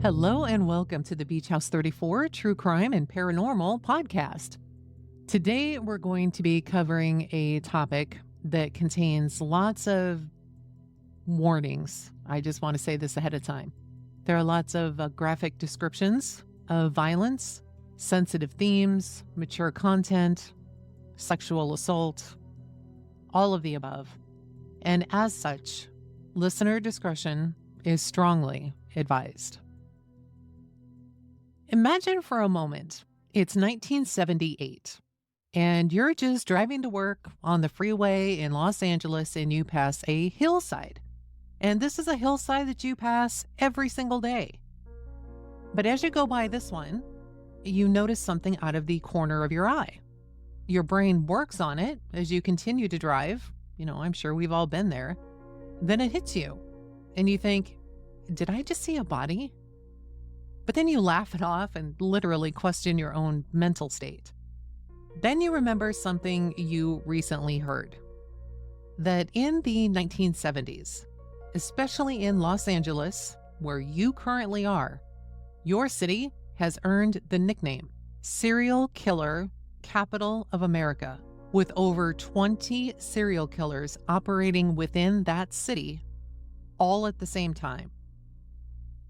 Hello and welcome to the Beach House 34 True Crime and Paranormal podcast. Today we're going to be covering a topic that contains lots of warnings. I just want to say this ahead of time. There are lots of graphic descriptions of violence, sensitive themes, mature content, sexual assault, all of the above. And as such, listener discretion is strongly advised. Imagine for a moment, it's 1978, and you're just driving to work on the freeway in Los Angeles and you pass a hillside. And this is a hillside that you pass every single day. But as you go by this one, you notice something out of the corner of your eye. Your brain works on it as you continue to drive. I'm sure we've all been there. Then it hits you, and you think, did I just see a body? But then you laugh it off and literally question your own mental state. Then you remember something you recently heard. That in the 1970s, especially in Los Angeles, where you currently are, your city has earned the nickname Serial Killer Capital of America, with over 20 serial killers operating within that city all at the same time.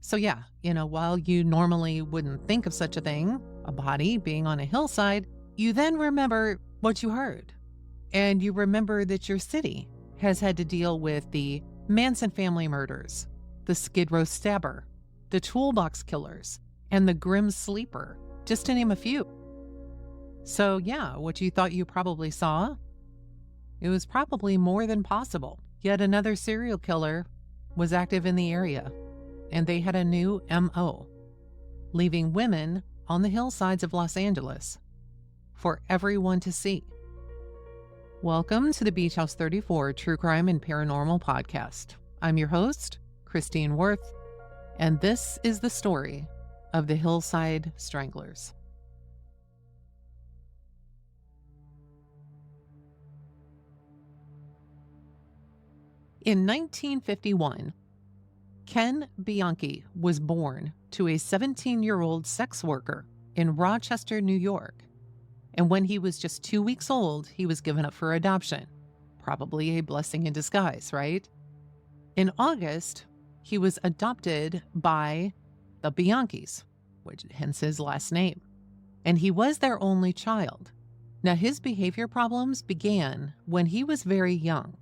So yeah, while you normally wouldn't think of such a thing, a body being on a hillside, you then remember what you heard. And you remember that your city has had to deal with the Manson family murders, the Skid Row stabber, the toolbox killers, and the grim sleeper, just to name a few. So yeah, what you thought you probably saw, it was probably more than possible. Yet another serial killer was active in the area. And they had a new MO, leaving women on the hillsides of Los Angeles for everyone to see. Welcome to the Beach House 34 True Crime and Paranormal podcast. I'm your host, Christine Worth, and this is the story of the Hillside Stranglers. In 1951, Ken Bianchi was born to a 17-year-old sex worker in Rochester, New York. And when he was just 2 weeks old, he was given up for adoption. Probably a blessing in disguise, right? In August, he was adopted by the Bianchis, which hence his last name. And he was their only child. Now, his behavior problems began when he was very young.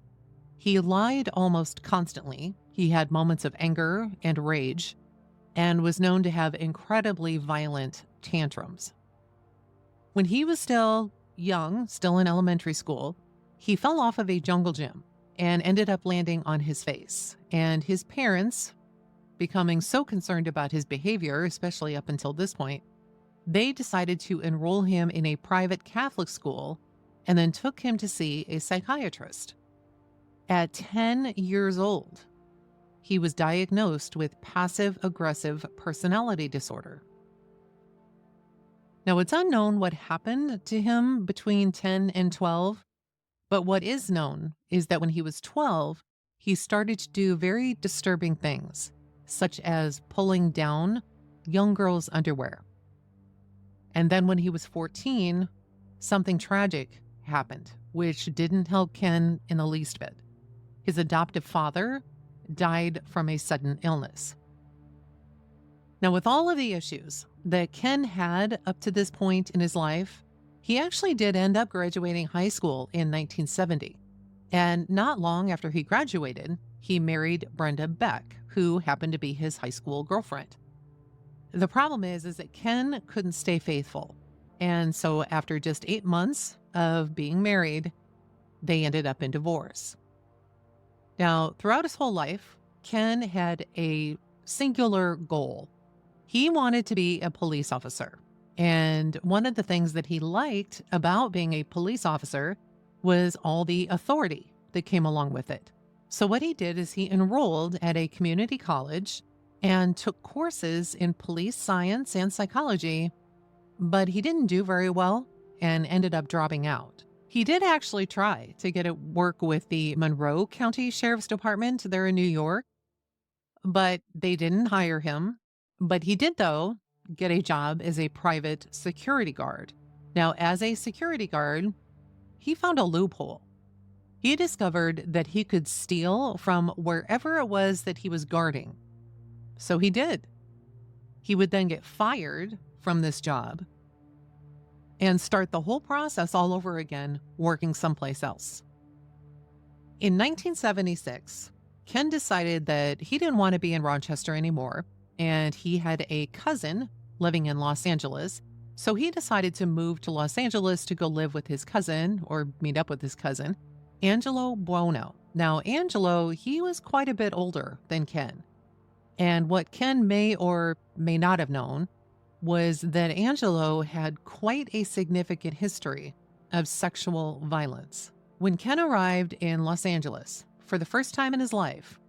He lied almost constantly. He had moments of anger and rage and was known to have incredibly violent tantrums. When he was still young, still in elementary school, he fell off of a jungle gym and ended up landing on his face. And his parents, becoming so concerned about his behavior, especially up until this point, they decided to enroll him in a private Catholic school and then took him to see a psychiatrist. At 10 years old, he was diagnosed with passive-aggressive personality disorder. Now, it's unknown what happened to him between 10 and 12, but what is known is that when he was 12, he started to do very disturbing things, such as pulling down young girls' underwear. And then when he was 14, something tragic happened, which didn't help Ken in the least bit. His adoptive father died from a sudden illness. Now, with all of the issues that Ken had up to this point in his life, he actually did end up graduating high school in 1970. And not long after he graduated, he married Brenda Beck, who happened to be his high school girlfriend. The problem is that Ken couldn't stay faithful. And so after just 8 months of being married, they ended up in divorce. Now, throughout his whole life, Ken had a singular goal. He wanted to be a police officer. And one of the things that he liked about being a police officer was all the authority that came along with it. So what he did is he enrolled at a community college and took courses in police science and psychology, but he didn't do very well and ended up dropping out. He did actually try to get work with the Monroe County Sheriff's Department there in New York, but they didn't hire him. But he did, though, get a job as a private security guard. Now, as a security guard, he found a loophole. He discovered that he could steal from wherever it was that he was guarding. So he did. He would then get fired from this job and start the whole process all over again, working someplace else. In 1976, Ken decided that he didn't want to be in Rochester anymore, and he had a cousin living in Los Angeles. So he decided to move to Los Angeles to go live with his cousin, or meet up with his cousin, Angelo Buono. Now, Angelo, he was quite a bit older than Ken. And what Ken may or may not have known was that Angelo had quite a significant history of sexual violence. When Ken arrived in Los Angeles for the first time in his life,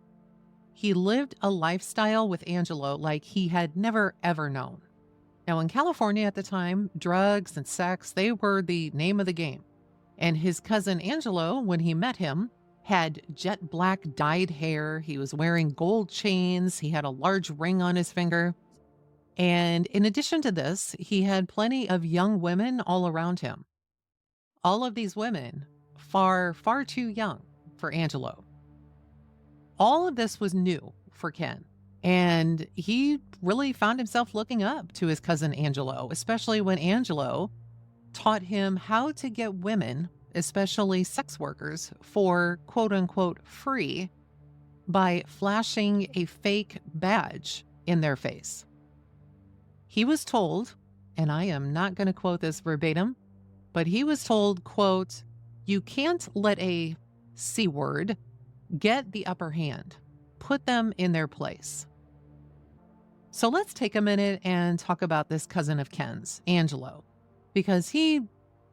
he lived a lifestyle with Angelo like he had never, ever known. Now, in California at the time, drugs and sex, they were the name of the game. And his cousin Angelo, when he met him, had jet black dyed hair. He was wearing gold chains. He had a large ring on his finger. And in addition to this, he had plenty of young women all around him. All of these women, far, far too young for Angelo. All of this was new for Ken. And he really found himself looking up to his cousin Angelo, especially when Angelo taught him how to get women, especially sex workers, for quote unquote free by flashing a fake badge in their face. He was told, and I am not going to quote this verbatim, but he was told, quote, "You can't let a C word get the upper hand. Put them in their place." So let's take a minute and talk about this cousin of Ken's, Angelo, because he's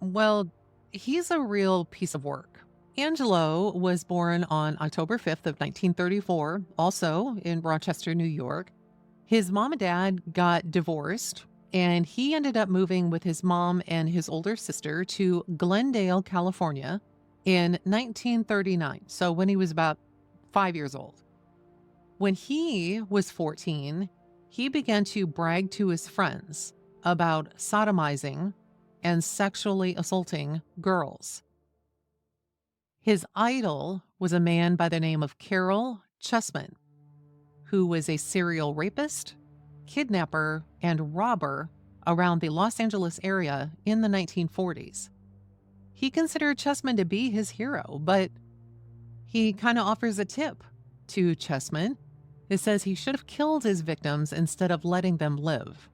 a real piece of work. Angelo was born on October 5th of 1934, also in Rochester, New York. His mom and dad got divorced, and he ended up moving with his mom and his older sister to Glendale, California in 1939. So when he was about 5 years old. When he was 14, he began to brag to his friends about sodomizing and sexually assaulting girls. His idol was a man by the name of Carol Chessman, who was a serial rapist, kidnapper, and robber around the Los Angeles area in the 1940s. He considered Chessman to be his hero, but he kind of offers a tip to Chessman. It says he should have killed his victims instead of letting them live.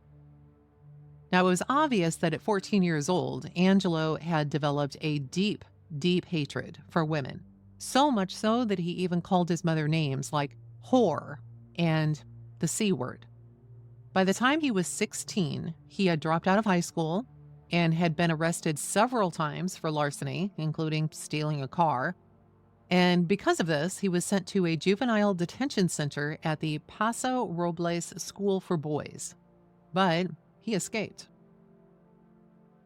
Now, it was obvious that at 14 years old, Angelo had developed a deep, deep hatred for women. So much so that he even called his mother names like whore and the C word. By the time he was 16, he had dropped out of high school and had been arrested several times for larceny, including stealing a car. And because of this, he was sent to a juvenile detention center at the Paso Robles School for Boys. But he escaped.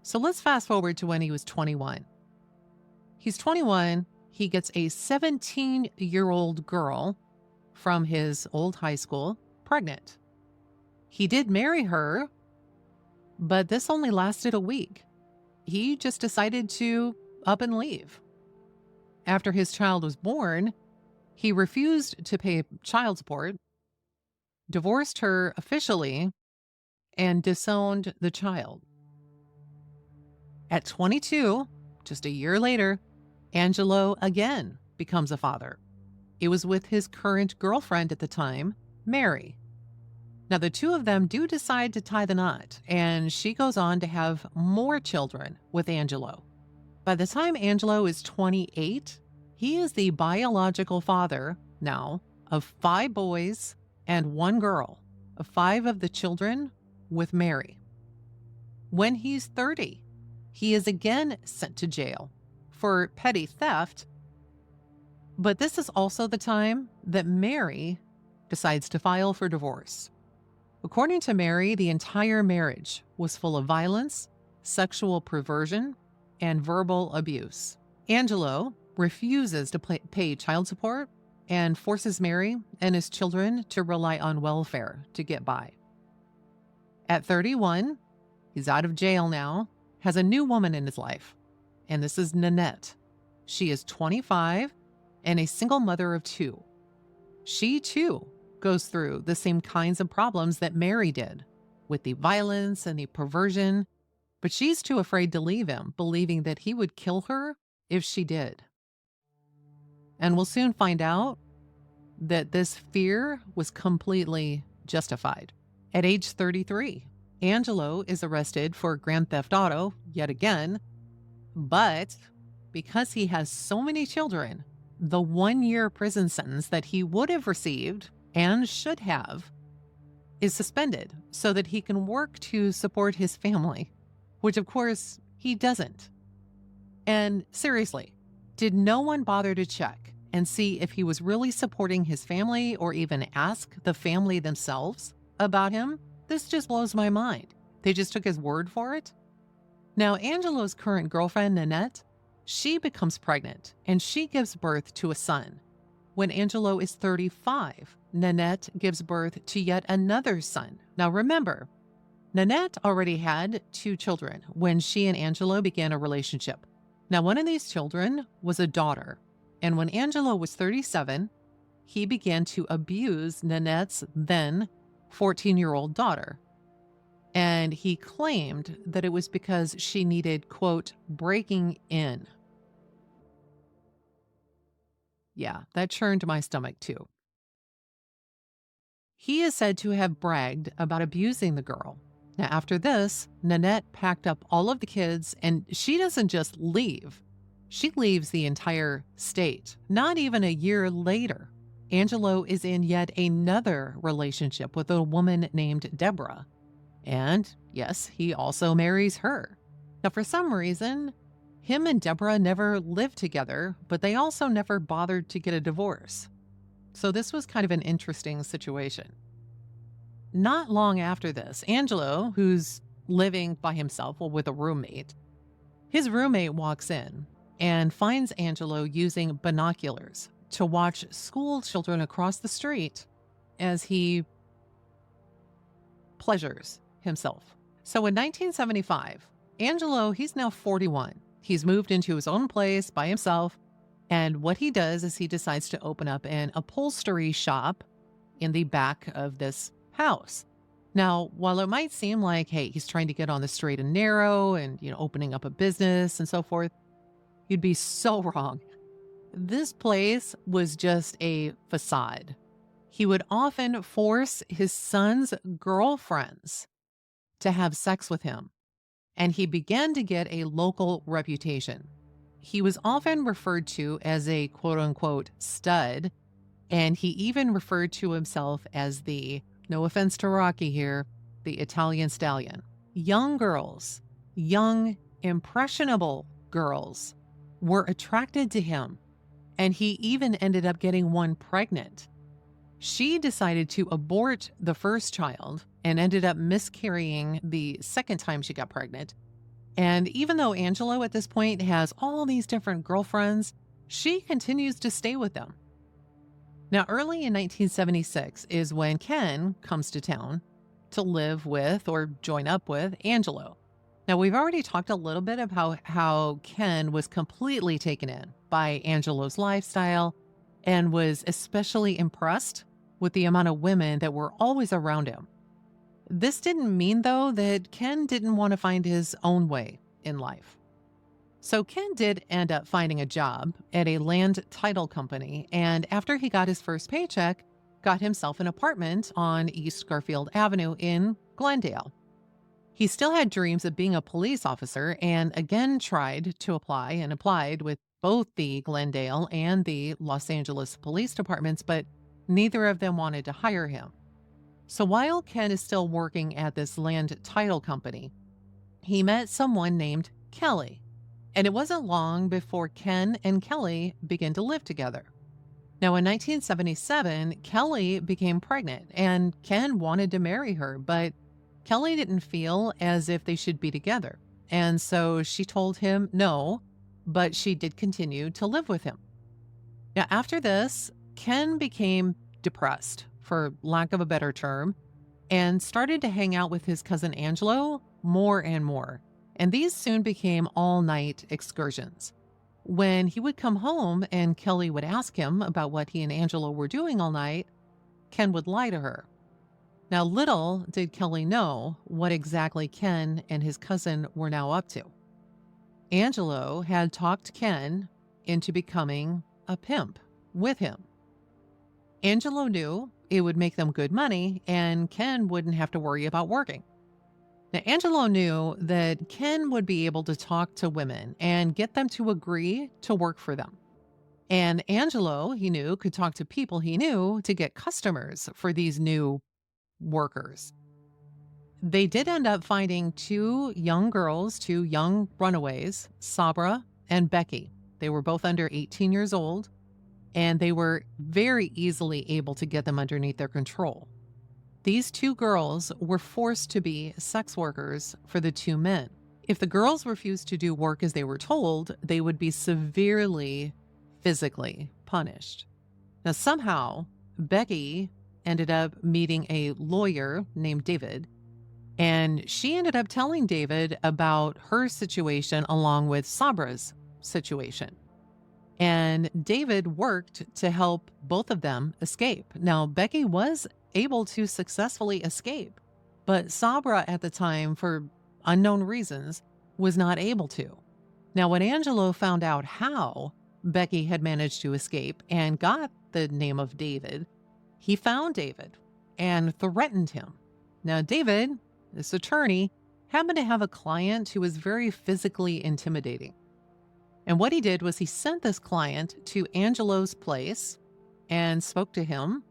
So let's fast forward to when he was 21. He's 21. He gets a 17-year-old girl from his old high school pregnant. He did marry her, but this only lasted a week. He just decided to up and leave. After his child was born, he refused to pay child support, divorced her officially, and disowned the child. At 22, just a year later, Angelo again becomes a father. It was with his current girlfriend at the time, Mary. Now, the two of them do decide to tie the knot, and she goes on to have more children with Angelo. By the time Angelo is 28, he is the biological father now of 5 boys and 1 girl, of 5 of the children with Mary. When he's 30, he is again sent to jail for petty theft. But this is also the time that Mary decides to file for divorce. According to Mary, the entire marriage was full of violence, sexual perversion, and verbal abuse. Angelo refuses to pay child support and forces Mary and his children to rely on welfare to get by. At 31, he's out of jail now, has a new woman in his life, and this is Nanette. She is 25 and a single mother of 2. She, too, goes through the same kinds of problems that Mary did, with the violence and the perversion, but she's too afraid to leave him, believing that he would kill her if she did. And we'll soon find out that this fear was completely justified. At age 33, Angelo is arrested for grand theft auto yet again, but because he has so many children, the 1-year prison sentence that he would have received and should have is suspended so that he can work to support his family, which of course he doesn't. And seriously, did no one bother to check and see if he was really supporting his family or even ask the family themselves about him? This just blows my mind. They just took his word for it. Now, Angelo's current girlfriend, Nanette, she becomes pregnant and she gives birth to a son. When Angelo is 35, Nanette gives birth to yet another son. Now remember, Nanette already had 2 children when she and Angelo began a relationship. Now, one of these children was a daughter, and when Angelo was 37, he began to abuse Nanette's then 14-year-old daughter. And he claimed that it was because she needed, quote, breaking in. Yeah, that churned my stomach too. He is said to have bragged about abusing the girl. Now, after this, Nanette packed up all of the kids, and she doesn't just leave. She leaves the entire state. Not even a year later, Angelo is in yet another relationship with a woman named Deborah. And yes, he also marries her. Now, for some reason, him and Deborah never lived together, but they also never bothered to get a divorce. So this was kind of an interesting situation. Not long after this, Angelo, who's living by himself, well, with a roommate, his roommate walks in and finds Angelo using binoculars to watch school children across the street as he pleasures himself. So in 1975, Angelo, he's now 41. He's moved into his own place by himself. And what he does is he decides to open up an upholstery shop in the back of this house. Now, while it might seem like, hey, he's trying to get on the straight and narrow and, opening up a business and so forth, you'd be so wrong. This place was just a facade. He would often force his son's girlfriends to have sex with him, and he began to get a local reputation. He was often referred to as a quote-unquote stud, and he even referred to himself as the, no offense to Rocky here, the Italian stallion. Young girls, young, impressionable girls, were attracted to him, and he even ended up getting one pregnant. She decided to abort the first child and ended up miscarrying the second time she got pregnant. And even though Angelo at this point has all these different girlfriends, she continues to stay with them. Now, early in 1976 is when Ken comes to town to live with or join up with Angelo. Now, we've already talked a little bit about how Ken was completely taken in by Angelo's lifestyle and was especially impressed with the amount of women that were always around him. This didn't mean, though, that Ken didn't want to find his own way in life. So Ken did end up finding a job at a land title company, and after he got his first paycheck, got himself an apartment on East Garfield Avenue in Glendale. He still had dreams of being a police officer and again tried to apply and applied with both the Glendale and the Los Angeles police departments, but neither of them wanted to hire him. So while Ken is still working at this land title company, he met someone named Kelly. And it wasn't long before Ken and Kelly began to live together. Now, in 1977, Kelly became pregnant and Ken wanted to marry her, but Kelly didn't feel as if they should be together. And so she told him no, but she did continue to live with him. Now, after this, Ken became depressed, for lack of a better term, and started to hang out with his cousin Angelo more and more. And these soon became all-night excursions. When he would come home and Kelly would ask him about what he and Angelo were doing all night, Ken would lie to her. Now, little did Kelly know what exactly Ken and his cousin were now up to. Angelo had talked Ken into becoming a pimp with him. Angelo knew it would make them good money and Ken wouldn't have to worry about working. Now, Angelo knew that Ken would be able to talk to women and get them to agree to work for them. And Angelo, he knew, could talk to people he knew to get customers for these new workers. They did end up finding two young girls, two young runaways, Sabra and Becky. They were both under 18 years old, and they were very easily able to get them underneath their control. These two girls were forced to be sex workers for the two men. If the girls refused to do work as they were told, they would be severely physically punished. Now, somehow, Becky ended up meeting a lawyer named David, and she ended up telling David about her situation along with Sabra's situation. And David worked to help both of them escape. Now, Becky was able to successfully escape, but Sabra at the time, for unknown reasons, was not able to. Now, when Angelo found out how Becky had managed to escape and got the name of David, he found David and threatened him. Now, David, this attorney, happened to have a client who was very physically intimidating. And what he did was he sent this client to Angelo's place and spoke to him,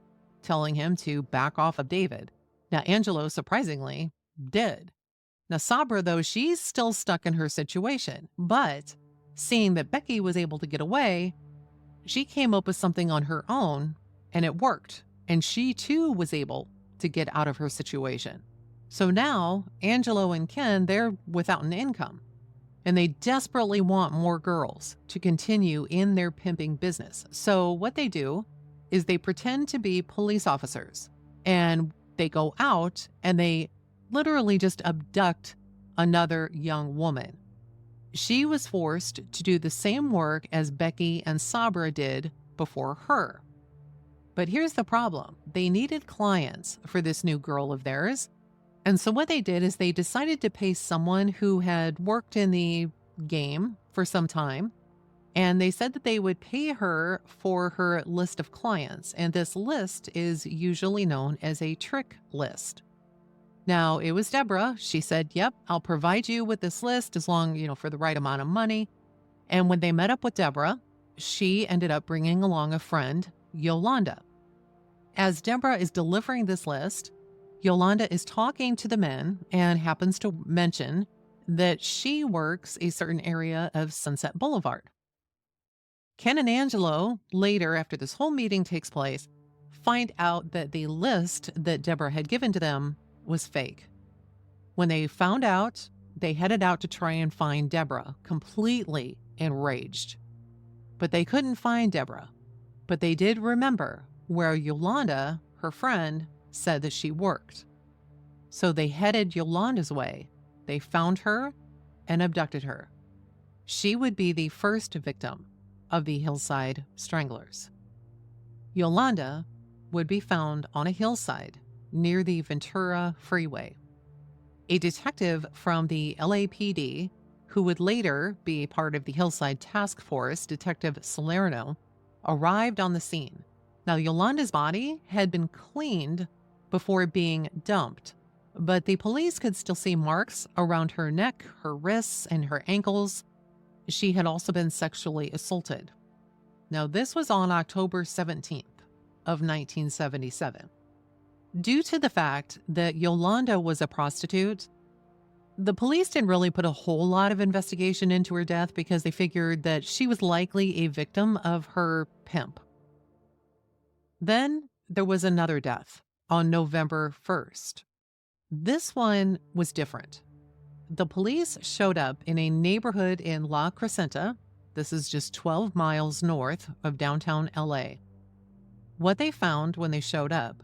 telling him to back off of David. Now, Angelo, surprisingly, did. Now, Sabra, though, she's still stuck in her situation, but seeing that Becky was able to get away, she came up with something on her own, and it worked. And she, too, was able to get out of her situation. So now, Angelo and Ken, they're without an income. And they desperately want more girls to continue in their pimping business. So what they do is they pretend to be police officers. And they go out and they literally just abduct another young woman. She was forced to do the same work as Becky and Sabra did before her. But here's the problem. They needed clients for this new girl of theirs. And so what they did is they decided to pay someone who had worked in the game for some time. And they said that they would pay her for her list of clients. And this list is usually known as a trick list. Now, it was Deborah. She said, yep, I'll provide you with this list as long, for the right amount of money. And when they met up with Deborah, she ended up bringing along a friend, Yolanda. As Deborah is delivering this list, Yolanda is talking to the men and happens to mention that she works a certain area of Sunset Boulevard. Ken and Angelo, later after this whole meeting takes place, find out that the list that Deborah had given to them was fake. When they found out, they headed out to try and find Deborah, completely enraged. But they couldn't find Deborah. But they did remember where Yolanda, her friend, said that she worked. So they headed Yolanda's way. They found her and abducted her. She would be the first victim of the Hillside Stranglers. Yolanda would be found on a hillside near the Ventura Freeway. A detective from the LAPD, who would later be part of the Hillside Task Force, Detective Salerno, arrived on the scene. Now, Yolanda's body had been cleaned before being dumped, but the police could still see marks around her neck, her wrists, and her ankles. She had also been sexually assaulted. Now, this was on October 17th of 1977. Due to the fact that Yolanda was a prostitute, the police didn't really put a whole lot of investigation into her death because they figured that she was likely a victim of her pimp. Then there was another death on November 1st. This one was different. The police showed up in a neighborhood in La Crescenta. This is just 12 miles north of downtown LA. What they found when they showed up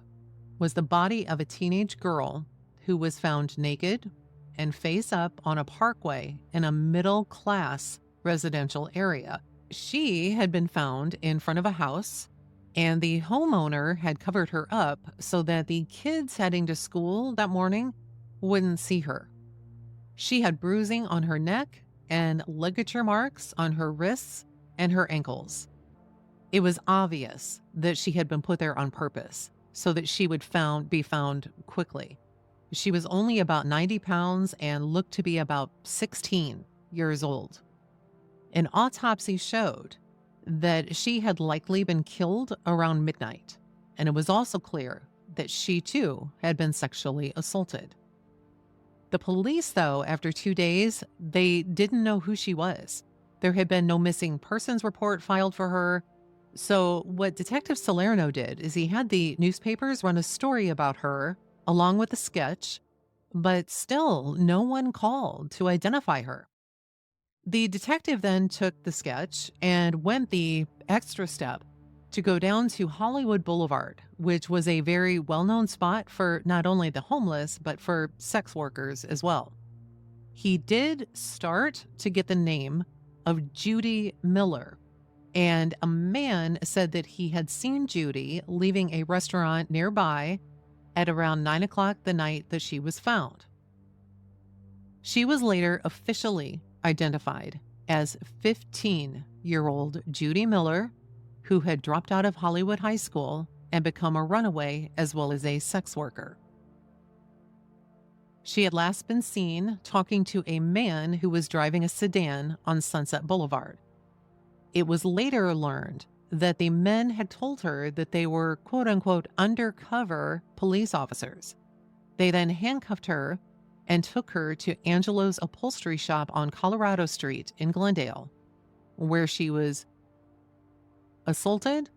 was the body of a teenage girl who was found naked and face up on a parkway in a middle-class residential area. She had been found in front of a house, and the homeowner had covered her up so that the kids heading to school that morning wouldn't see her. She had bruising on her neck and ligature marks on her wrists and her ankles. It was obvious that she had been put there on purpose so that she would be found quickly. She was only about 90 pounds and looked to be about 16 years old. An autopsy showed that she had likely been killed around midnight, and it was also clear that she too had been sexually assaulted. The police, though, after 2 days, they didn't know who she was. There had been no missing persons report filed for her. So what Detective Salerno did is he had the newspapers run a story about her along with a sketch, but still no one called to identify her. The detective then took the sketch and went the extra step to go down to Hollywood Boulevard, which was a very well-known spot for not only the homeless, but for sex workers as well. He did start to get the name of Judy Miller, and a man said that he had seen Judy leaving a restaurant nearby at around 9 o'clock the night that she was found. She was later officially identified as 15-year-old Judy Miller, who had dropped out of Hollywood High School and become a runaway as well as a sex worker. She had last been seen talking to a man who was driving a sedan on Sunset Boulevard. It was later learned that the men had told her that they were quote-unquote undercover police officers. They then handcuffed her and took her to Angelo's upholstery shop on Colorado Street in Glendale, where she was assaulted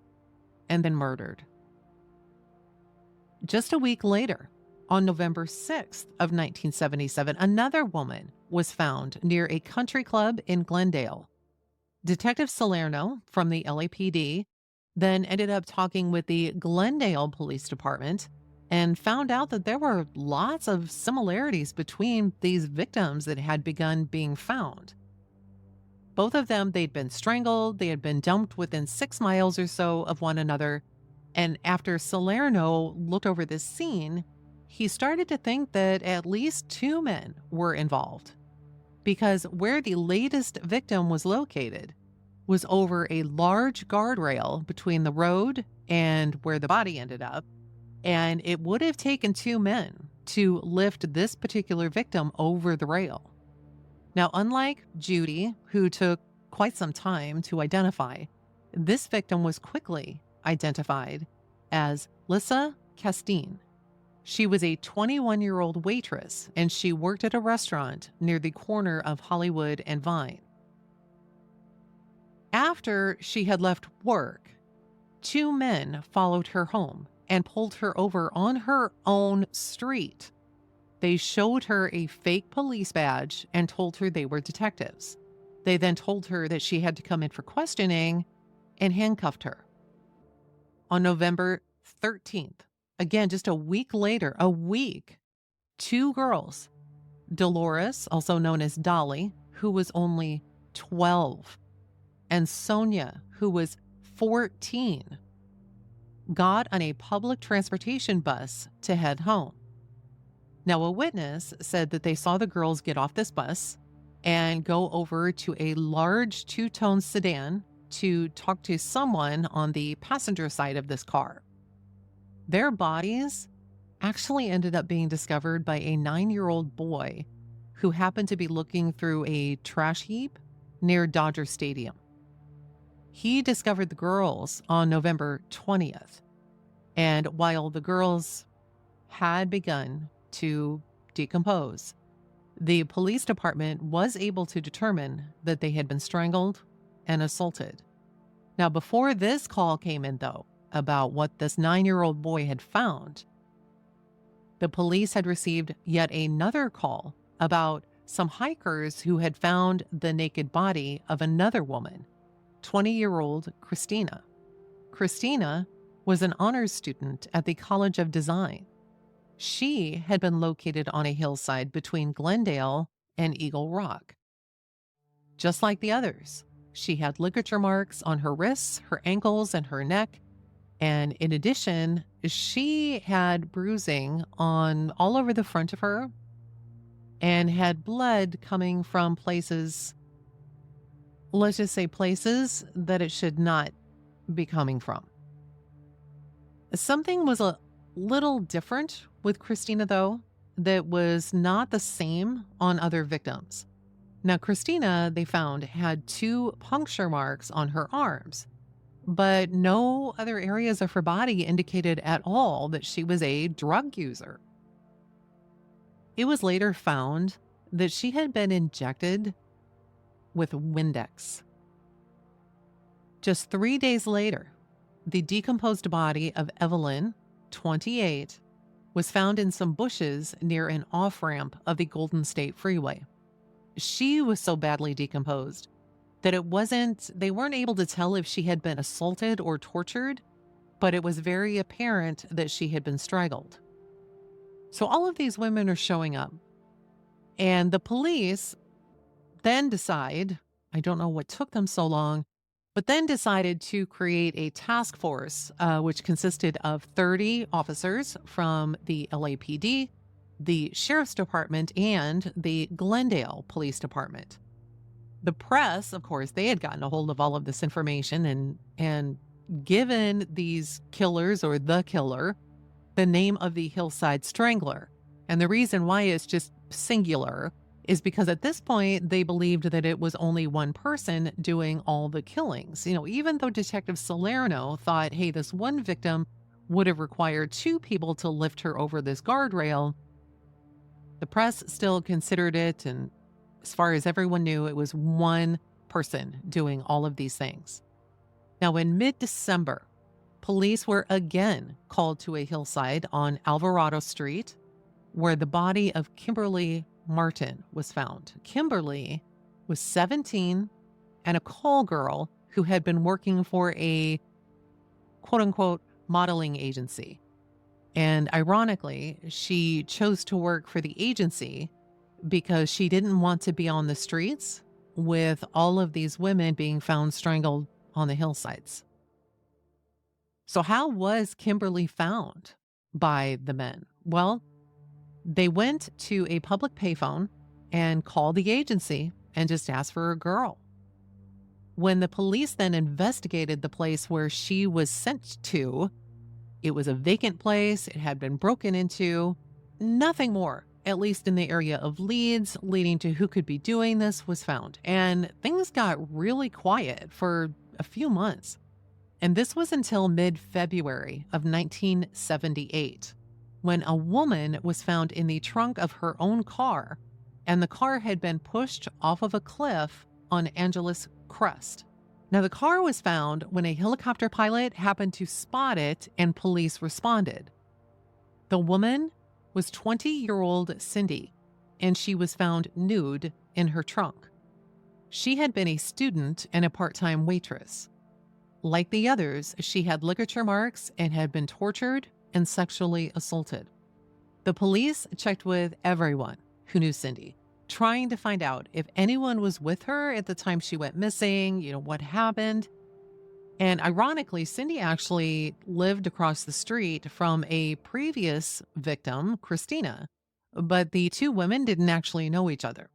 and then murdered. Just a week later, on November 6th of 1977, another woman was found near a country club in Glendale. Detective Salerno from the LAPD then ended up talking with the Glendale Police Department and found out that there were lots of similarities between these victims that had begun being found. Both of them, they'd been strangled, they had been dumped within 6 miles or so of one another, and after Salerno looked over this scene, he started to think that at least 2 men were involved, because where the latest victim was located was over a large guardrail between the road and where the body ended up, and it would have taken 2 men to lift this particular victim over the rail. Now, unlike Judy, who took quite some time to identify, this victim was quickly identified as Lissa Castine. She was a 21-year-old waitress, and she worked at a restaurant near the corner of Hollywood and Vine. After she had left work, 2 men followed her home and pulled her over on her own street. They showed her a fake police badge and told her they were detectives. They then told her that she had to come in for questioning and handcuffed her. On November 13th, again, just a week later, 2 girls, Dolores, also known as Dolly, who was only 12, and Sonia, who was 14, got on a public transportation bus to head home. Now, a witness said that they saw the girls get off this bus and go over to a large 2-tone sedan to talk to someone on the passenger side of this car. Their bodies actually ended up being discovered by a 9-year-old boy who happened to be looking through a trash heap near Dodger Stadium. He discovered the girls on November 20th, and while the girls had begun to decompose, the police department was able to determine that they had been strangled and assaulted. Now, before this call came in, though, about what this 9-year-old boy had found, the police had received yet another call about some hikers who had found the naked body of another woman, 20-year-old Christina. Christina was an honors student at the College of Design. She had been located on a hillside between Glendale and Eagle Rock. Just like the others, she had ligature marks on her wrists, her ankles, and her neck. And in addition, she had bruising on all over the front of her and had blood coming from places, let's just say places that it should not be coming from. Something was a little different with Christina, though, that was not the same on other victims. Now, Christina, they found, had 2 puncture marks on her arms, but no other areas of her body indicated at all that she was a drug user. It was later found that she had been injected with Windex. Just 3 days later, the decomposed body of Evelyn, 28, was found in some bushes near an off-ramp of the Golden State Freeway. She was so badly decomposed that they weren't able to tell if she had been assaulted or tortured, but it was very apparent that she had been strangled. So all of these women are showing up, and the police then decide, I don't know what took them so long, but then decided to create a task force, which consisted of 30 officers from the LAPD, the Sheriff's Department, and the Glendale Police Department. The press, of course, they had gotten a hold of all of this information and given these killers, or the killer, the name of the Hillside Strangler. And the reason why it's just singular is because at this point, they believed that it was only one person doing all the killings. Even though Detective Salerno thought, hey, this one victim would have required 2 people to lift her over this guardrail, the press still considered it, and as far as everyone knew, it was one person doing all of these things. Now, in mid-December, police were again called to a hillside on Alvarado Street, where the body of Kimberly Martin was found. Kimberly was 17 and a call girl who had been working for a quote-unquote modeling agency. And ironically, she chose to work for the agency because she didn't want to be on the streets with all of these women being found strangled on the hillsides. So how was Kimberly found by the men? Well, they went to a public payphone and called the agency and just asked for a girl. When the police then investigated the place where she was sent to, it was a vacant place. It had been broken into. Nothing more, at least in the area of leads leading to who could be doing this, was found. And things got really quiet for a few months. And this was until mid-February of 1978, when a woman was found in the trunk of her own car, and the car had been pushed off of a cliff on Angeles Crest. Now, the car was found when a helicopter pilot happened to spot it and police responded. The woman was 20-year-old Cindy, and she was found nude in her trunk. She had been a student and a part-time waitress. Like the others, she had ligature marks and had been tortured and sexually assaulted. The police checked with everyone who knew Cindy, trying to find out if anyone was with her at the time she went missing, what happened. And ironically, Cindy actually lived across the street from a previous victim, Christina, but the 2 women didn't actually know each other.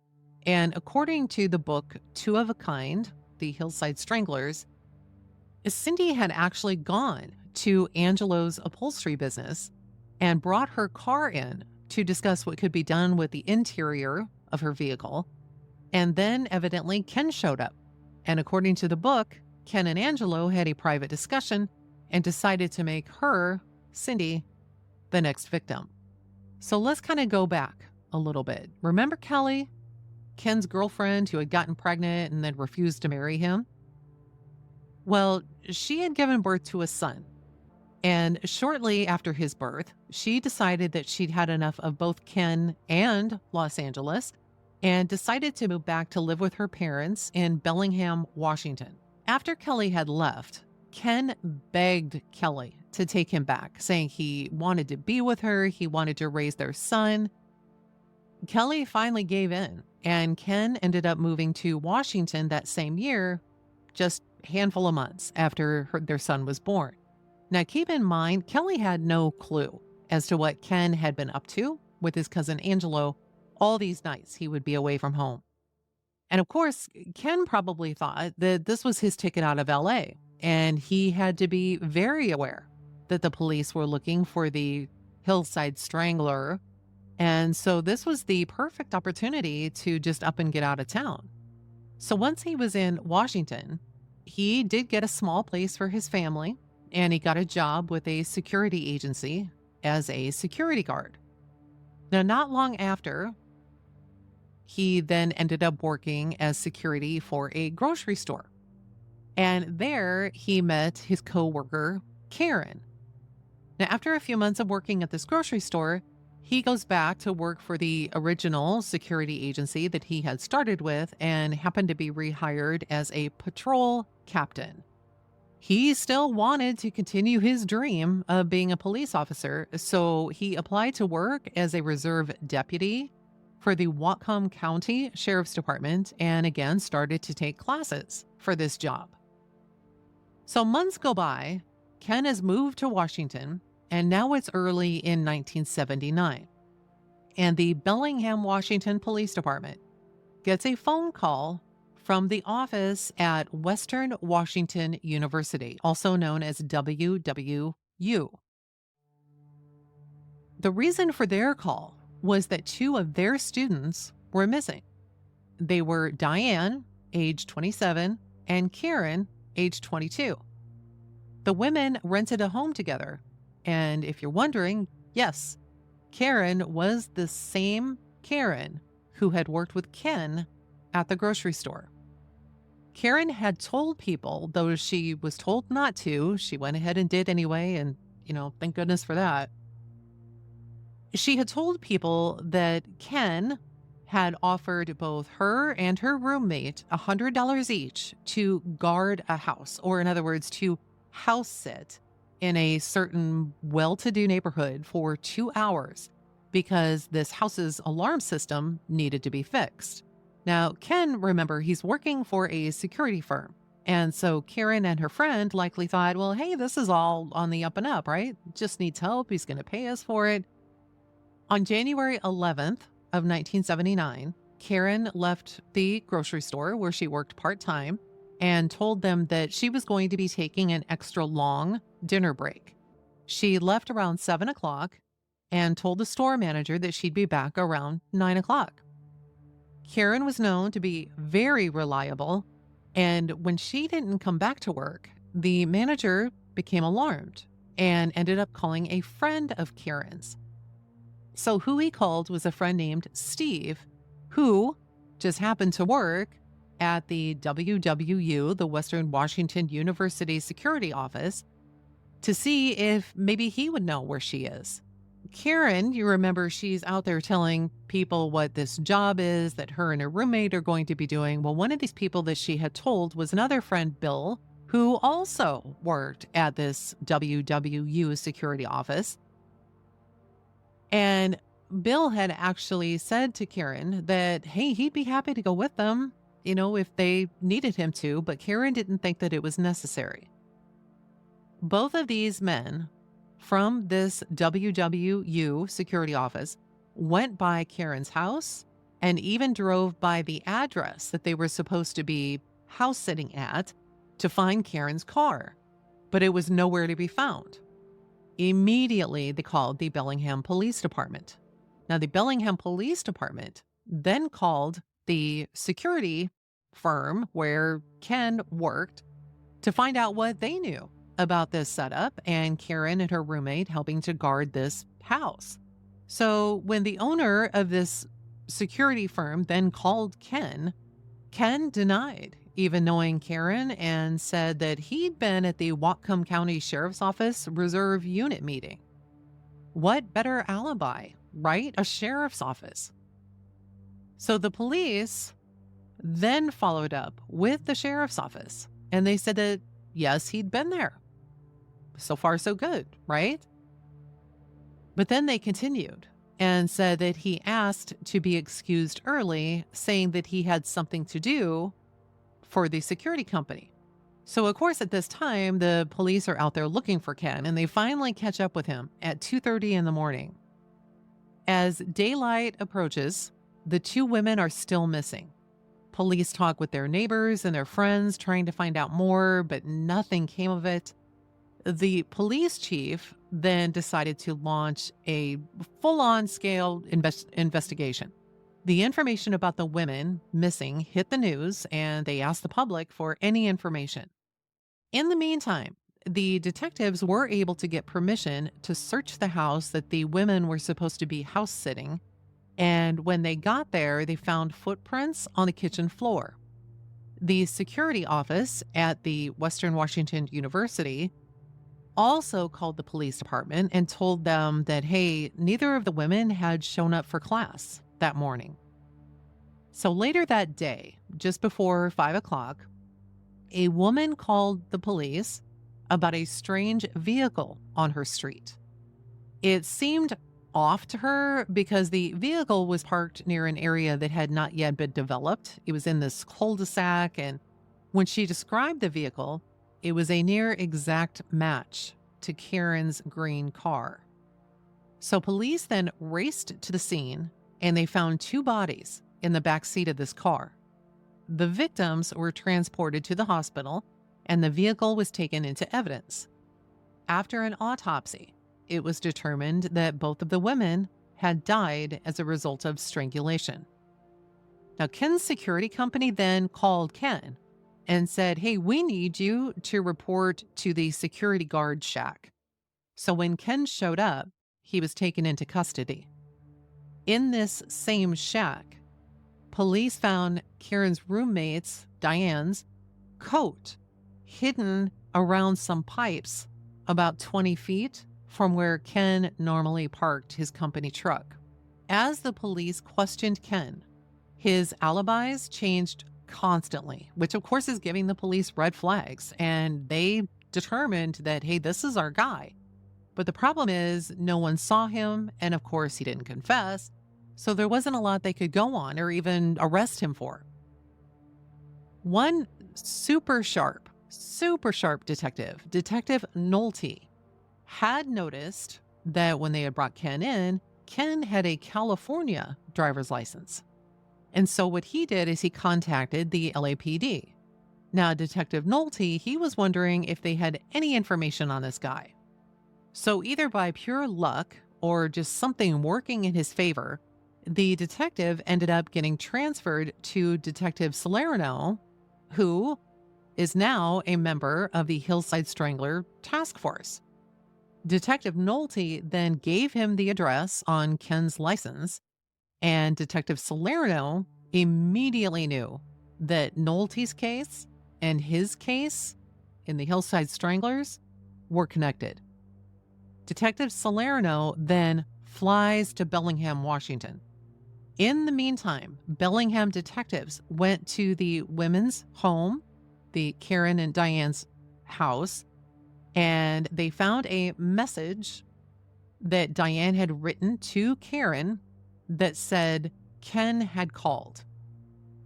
And according to the book Two of a Kind, the Hillside Stranglers, Cindy had actually gone to Angelo's upholstery business and brought her car in to discuss what could be done with the interior of her vehicle. And then evidently Ken showed up. And according to the book, Ken and Angelo had a private discussion and decided to make her, Cindy, the next victim. So let's kind of go back a little bit. Remember Kelly, Ken's girlfriend who had gotten pregnant and then refused to marry him? Well, she had given birth to a son. And shortly after his birth, she decided that she'd had enough of both Ken and Los Angeles and decided to move back to live with her parents in Bellingham, Washington. After Kelly had left, Ken begged Kelly to take him back, saying he wanted to be with her, he wanted to raise their son. Kelly finally gave in, and Ken ended up moving to Washington that same year, just a handful of months after their son was born. Now, keep in mind, Kelly had no clue as to what Ken had been up to with his cousin Angelo all these nights he would be away from home. And of course, Ken probably thought that this was his ticket out of LA, and he had to be very aware that the police were looking for the Hillside Strangler. And so this was the perfect opportunity to just up and get out of town. So once he was in Washington, he did get a small place for his family, and he got a job with a security agency as a security guard. Now, not long after, he then ended up working as security for a grocery store. And there he met his coworker, Karen. Now, after a few months of working at this grocery store, he goes back to work for the original security agency that he had started with and happened to be rehired as a patrol captain. He still wanted to continue his dream of being a police officer, so he applied to work as a reserve deputy for the Whatcom County Sheriff's Department and again started to take classes for this job. So months go by, Ken has moved to Washington, and now it's early in 1979. And the Bellingham, Washington Police Department gets a phone call from the office at Western Washington University, also known as WWU. The reason for their call was that two of their students were missing. They were Diane, age 27, and Karen, age 22. The women rented a home together. And if you're wondering, yes, Karen was the same Karen who had worked with Ken at the grocery store. Karen had told people, though she was told not to, she went ahead and did anyway, and, thank goodness for that. She had told people that Ken had offered both her and her roommate $100 each to guard a house, or in other words, to house sit in a certain well-to-do neighborhood for 2 hours because this house's alarm system needed to be fixed. Now, Ken, remember, he's working for a security firm. And so Karen and her friend likely thought, well, hey, this is all on the up and up, right? Just needs help. He's going to pay us for it. On January 11th of 1979, Karen left the grocery store where she worked part-time and told them that she was going to be taking an extra long dinner break. She left around 7 o'clock and told the store manager that she'd be back around 9 o'clock. Karen was known to be very reliable, and when she didn't come back to work, the manager became alarmed and ended up calling a friend of Karen's. So who he called was a friend named Steve, who just happened to work at the WWU, the Western Washington University Security Office, to see if maybe he would know where she is. Karen, you remember, she's out there telling people what this job is that her and her roommate are going to be doing. Well, one of these people that she had told was another friend, Bill, who also worked at this WWU security office. And Bill had actually said to Karen that, hey, he'd be happy to go with them, if they needed him to, but Karen didn't think that it was necessary. Both of these men from this WWU security office went by Karen's house and even drove by the address that they were supposed to be house sitting at to find Karen's car, but it was nowhere to be found. Immediately, they called the Bellingham Police Department. Now, the Bellingham Police Department then called the security firm where Ken worked to find out what they knew about this setup and Karen and her roommate helping to guard this house. So when the owner of this security firm then called Ken denied even knowing Karen and said that he'd been at the Whatcom County Sheriff's Office Reserve Unit meeting. What better alibi, right? A sheriff's office. So the police then followed up with the sheriff's office, and they said that yes, he'd been there. So far, so good, right? But then they continued and said that he asked to be excused early, saying that he had something to do for the security company. So, of course, at this time, the police are out there looking for Ken, and they finally catch up with him at 2:30 in the morning. As daylight approaches, the two women are still missing. Police talk with their neighbors and their friends, trying to find out more, but nothing came of it. The police chief then decided to launch a full-on scale investigation. The information about the women missing hit the news, and they asked the public for any information. In the meantime, the detectives were able to get permission to search the house that the women were supposed to be house sitting. And when they got there, they found footprints on the kitchen floor. The security office at the Western Washington University also called the police department and told them that, hey, neither of the women had shown up for class that morning. So later that day, just before 5 o'clock, a woman called the police about a strange vehicle on her street. It seemed off to her because the vehicle was parked near an area that had not yet been developed. It was in this cul-de-sac, and when she described the vehicle, it was a near exact match to Karen's green car. So police then raced to the scene, and they found two bodies in the back seat of this car. The victims were transported to the hospital, and the vehicle was taken into evidence. After an autopsy, it was determined that both of the women had died as a result of strangulation. Now, Ken's security company then called Ken and said, hey, we need you to report to the security guard shack. So when Ken showed up, he was taken into custody. In this same shack, police found Karen's roommate's, Diane's, coat hidden around some pipes about 20 feet from where Ken normally parked his company truck. As the police questioned Ken, his alibis changed constantly, which of course is giving the police red flags, and they determined that, hey, this is our guy. But the problem is no one saw him, and of course he didn't confess, so there wasn't a lot they could go on or even arrest him for. One super sharp detective, Detective Nolte, had noticed that when they had brought Ken in, Ken had a California driver's license. And so what he did is he contacted the LAPD. Now, Detective Nolte, he was wondering if they had any information on this guy. So either by pure luck or just something working in his favor, the detective ended up getting transferred to Detective Salerno, who is now a member of the Hillside Strangler task force. Detective Nolte then gave him the address on Ken's license, and Detective Salerno immediately knew that Nolte's case and his case in the Hillside Stranglers were connected. Detective Salerno then flies to Bellingham, Washington. In the meantime, Bellingham detectives went to the women's home, the Karen and Diane's house, and they found a message that Diane had written to Karen that said Ken had called.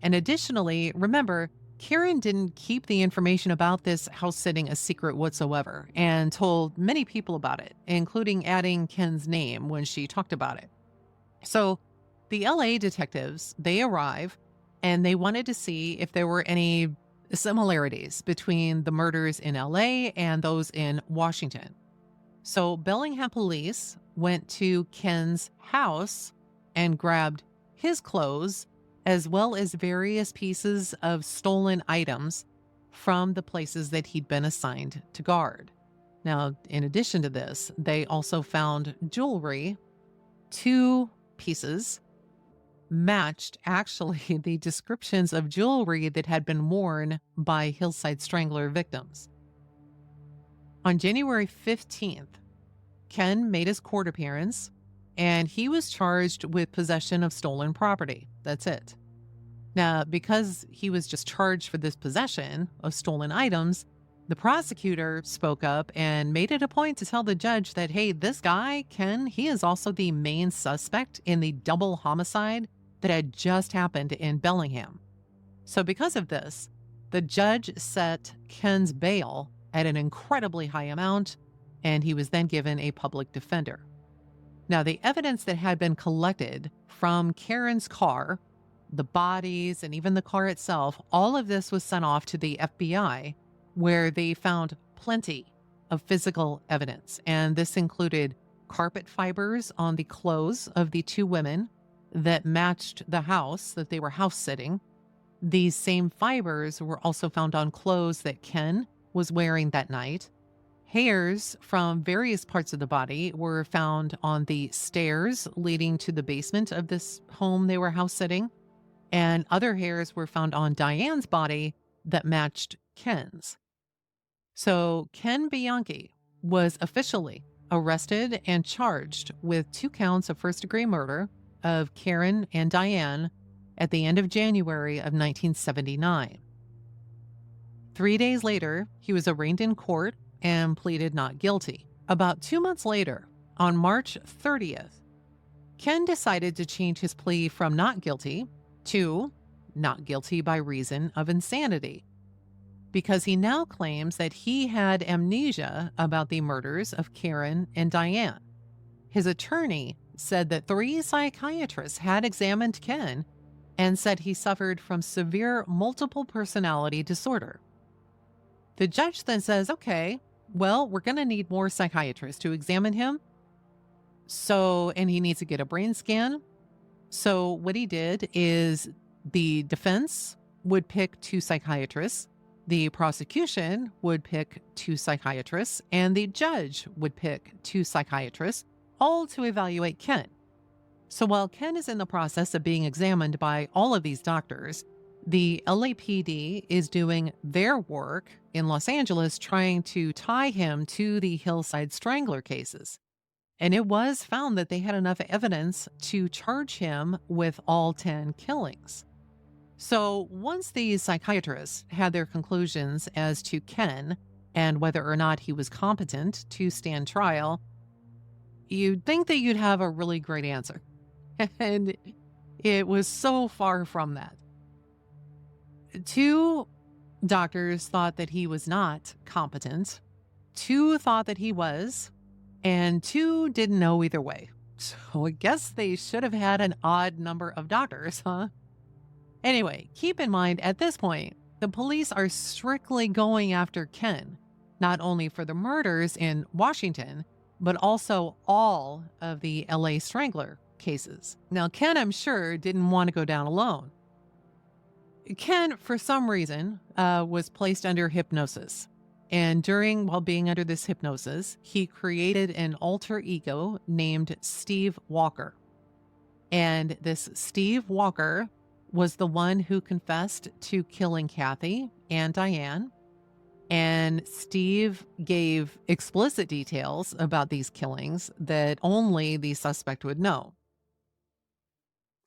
And additionally, remember, Karen didn't keep the information about this house sitting a secret whatsoever and told many people about it, including adding Ken's name when she talked about it. So the LA detectives, they arrive and they wanted to see if there were any similarities between the murders in LA and those in Washington. So Bellingham police went to Ken's house and grabbed his clothes as well as various pieces of stolen items from the places that he'd been assigned to guard. Now, in addition to this, they also found jewelry. 2 pieces matched actually the descriptions of jewelry that had been worn by Hillside Strangler victims. On January 15th, Ken made his court appearance, and he was charged with possession of stolen property. That's it. Now, because he was just charged for this possession of stolen items, The prosecutor spoke up and made it a point to tell the judge that, hey, this guy, Ken, he is also the main suspect in the double homicide that had just happened in Bellingham. So, because of this, the judge set Ken's bail at an incredibly high amount, and he was then given a public defender. Now, the evidence that had been collected from Karen's car, the bodies, and even the car itself, all of this was sent off to the FBI, where they found plenty of physical evidence. And this included carpet fibers on the clothes of the two women that matched the house that they were house sitting. These same fibers were also found on clothes that Ken was wearing that night. Hairs from various parts of the body were found on the stairs leading to the basement of this home they were house sitting, and other hairs were found on Diane's body that matched Ken's. So Ken Bianchi was officially arrested and charged with 2 counts of first-degree murder of Karen and Diane at the end of January of 1979. 3 days later, he was arraigned in court and pleaded not guilty. About 2 months later, on March 30th, Ken decided to change his plea from not guilty to not guilty by reason of insanity, because he now claims that he had amnesia about the murders of Karen and Diane. His attorney said that 3 psychiatrists had examined Ken and said he suffered from severe multiple personality disorder. The judge then says, okay, well, we're going to need more psychiatrists to examine him. And he needs to get a brain scan. So what he did is the defense would pick 2 psychiatrists, the prosecution would pick 2 psychiatrists, and the judge would pick 2 psychiatrists, all to evaluate Ken. So while Ken is in the process of being examined by all of these doctors, the LAPD is doing their work in Los Angeles trying to tie him to the Hillside Strangler cases. And it was found that they had enough evidence to charge him with all 10 killings. So once these psychiatrists had their conclusions as to Ken and whether or not he was competent to stand trial, you'd think that you'd have a really great answer. And it was so far from that. 2 doctors thought that he was not competent. 2 thought that he was, and 2 didn't know either way. So I guess they should have had an odd number of doctors, huh? Anyway, keep in mind at this point, the police are strictly going after Ken, not only for the murders in Washington, but also all of the LA Strangler cases. Now, Ken, I'm sure, didn't want to go down alone. Ken, for some reason, was placed under hypnosis. And while being under this hypnosis, he created an alter ego named Steve Walker. And this Steve Walker was the one who confessed to killing Kathy and Diane. And Steve gave explicit details about these killings that only the suspect would know.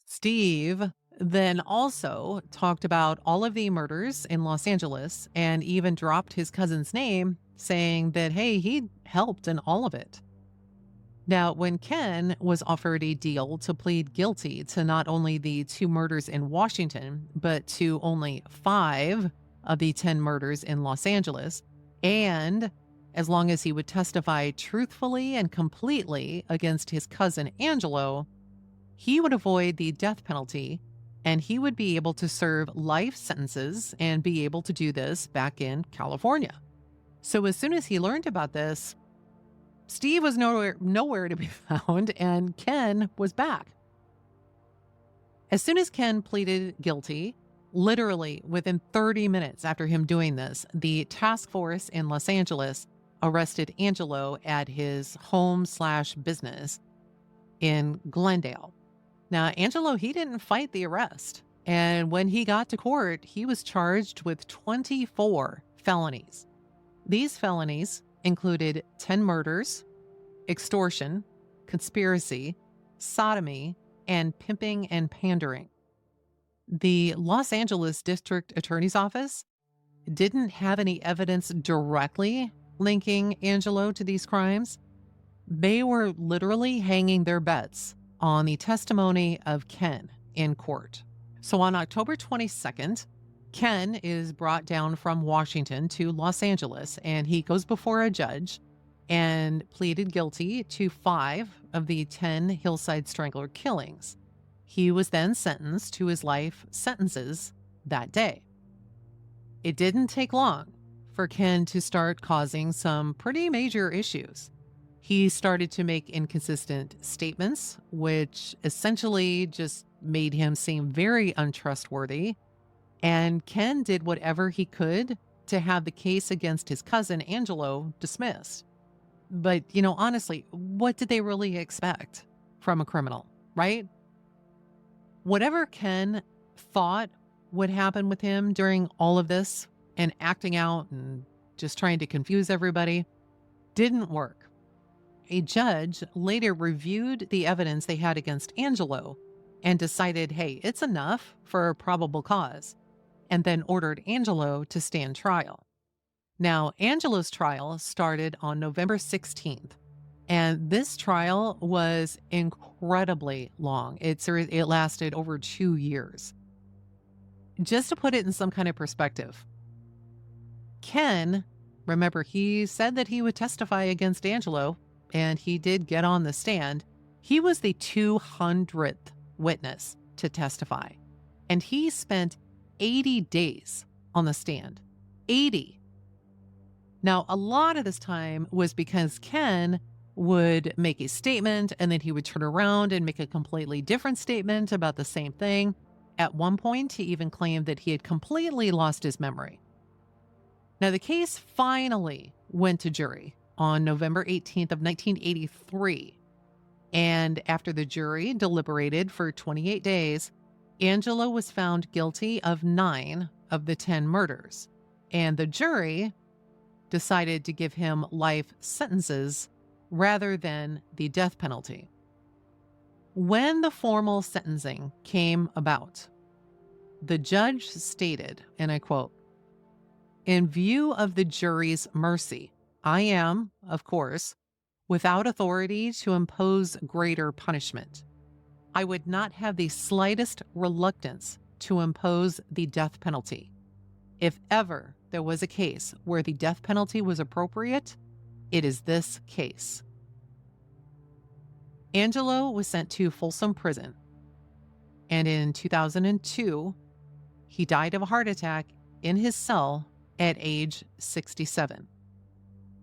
Steve then also talked about all of the murders in Los Angeles and even dropped his cousin's name, saying that, hey, he helped in all of it. Now, when Ken was offered a deal to plead guilty to not only the 2 murders in Washington, but to only 5 of the 10 murders in Los Angeles, and as long as he would testify truthfully and completely against his cousin Angelo, he would avoid the death penalty and he would be able to serve life sentences and be able to do this back in California. So as soon as he learned about this, Steve was nowhere to be found, and Ken was back. As soon as Ken pleaded guilty, literally within 30 minutes after him doing this, the task force in Los Angeles arrested Angelo at his home/business in Glendale. Now, Angelo, he didn't fight the arrest. And when he got to court, he was charged with 24 felonies. These felonies included 10 murders, extortion, conspiracy, sodomy, and pimping and pandering. The Los Angeles District Attorney's Office didn't have any evidence directly linking Angelo to these crimes. They were literally hanging their bets on the testimony of Ken in court. So on October 22nd, Ken is brought down from Washington to Los Angeles, and he goes before a judge and pleaded guilty to 5 of the 10 Hillside Strangler killings. He was then sentenced to his life sentences that day. It didn't take long for Ken to start causing some pretty major issues. He started to make inconsistent statements, which essentially just made him seem very untrustworthy. And Ken did whatever he could to have the case against his cousin Angelo dismissed. But, honestly, what did they really expect from a criminal, right? Whatever Ken thought would happen with him during all of this and acting out and just trying to confuse everybody didn't work. A judge later reviewed the evidence they had against Angelo and decided, hey, it's enough for a probable cause, and then ordered Angelo to stand trial. Now, Angelo's trial started on November 16th, and this trial was incredibly long. It lasted over 2 years. Just to put it in some kind of perspective, Ken, remember, he said that he would testify against Angelo, and he did get on the stand. He was the 200th witness to testify, and he spent 80 days on the stand. 80. Now, a lot of this time was because Ken would make a statement, and then he would turn around and make a completely different statement about the same thing. At one point, he even claimed that he had completely lost his memory. Now, the case finally went to jury on November 18th of 1983. And after the jury deliberated for 28 days, Angelo was found guilty of 9 of the 10 murders. And the jury decided to give him life sentences rather than the death penalty. When the formal sentencing came about, the judge stated, and I quote, "In view of the jury's mercy, I am, of course, without authority to impose greater punishment. I would not have the slightest reluctance to impose the death penalty. If ever there was a case where the death penalty was appropriate, it is this case." Angelo was sent to Folsom Prison, and in 2002, he died of a heart attack in his cell at age 67.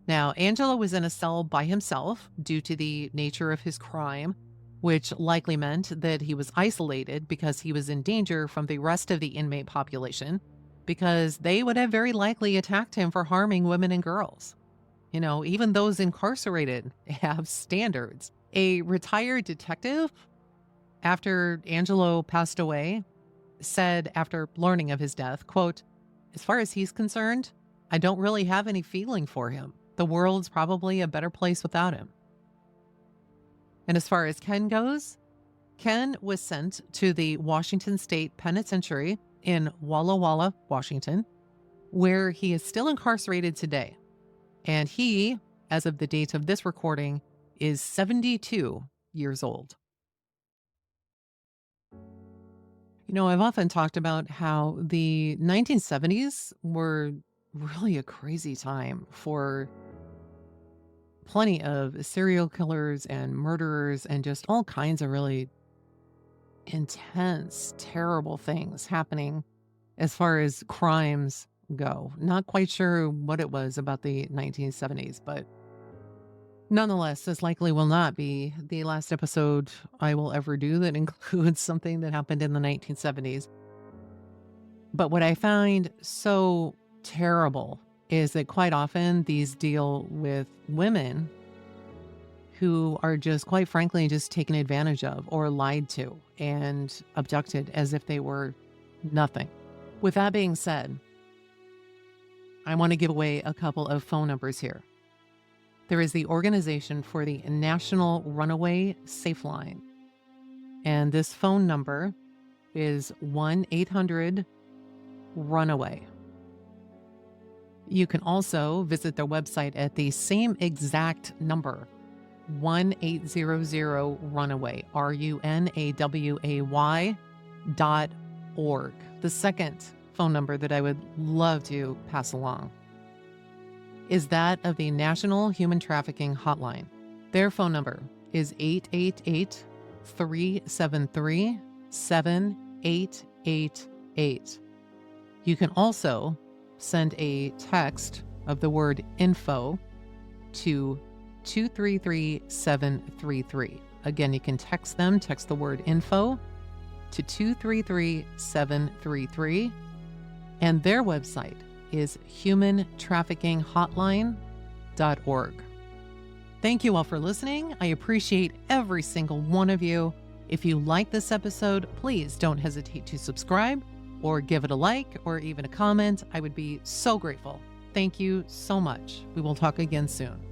Now, Angelo was in a cell by himself due to the nature of his crime, which likely meant that he was isolated because he was in danger from the rest of the inmate population, because they would have very likely attacked him for harming women and girls. Even those incarcerated have standards. A retired detective, after Angelo passed away, said after learning of his death, quote, "As far as he's concerned, I don't really have any feeling for him. The world's probably a better place without him." And as far as Ken goes, Ken was sent to the Washington State Penitentiary in Walla Walla, Washington, where he is still incarcerated today. And he, as of the date of this recording, is 72 years old. I've often talked about how the 1970s were really a crazy time for plenty of serial killers and murderers and just all kinds of really intense, terrible things happening as far as crimes go. Not quite sure what it was about the 1970s, but nonetheless, this likely will not be the last episode I will ever do that includes something that happened in the 1970s. But what I find so terrible is that quite often these deal with women who are just, quite frankly, just taken advantage of or lied to and abducted as if they were nothing. With that being said, I want to give away a couple of phone numbers here. There is the organization for the National Runaway Safeline, and this phone number is 1-800-RUNAWAY. You can also visit their website at the same exact number, 1-800-RUNAWAY, RUNAWAY.org. The second phone number that I would love to pass along is that of the National Human Trafficking Hotline. Their phone number is 888-373-7888. You can also send a text of the word info to 233-733. Again, you can text the word info to 233-733. And their website is humantraffickinghotline.org. Thank you all for listening. I appreciate every single one of you. If you like this episode, please don't hesitate to subscribe or give it a like or even a comment. I would be so grateful. Thank you so much. We will talk again soon.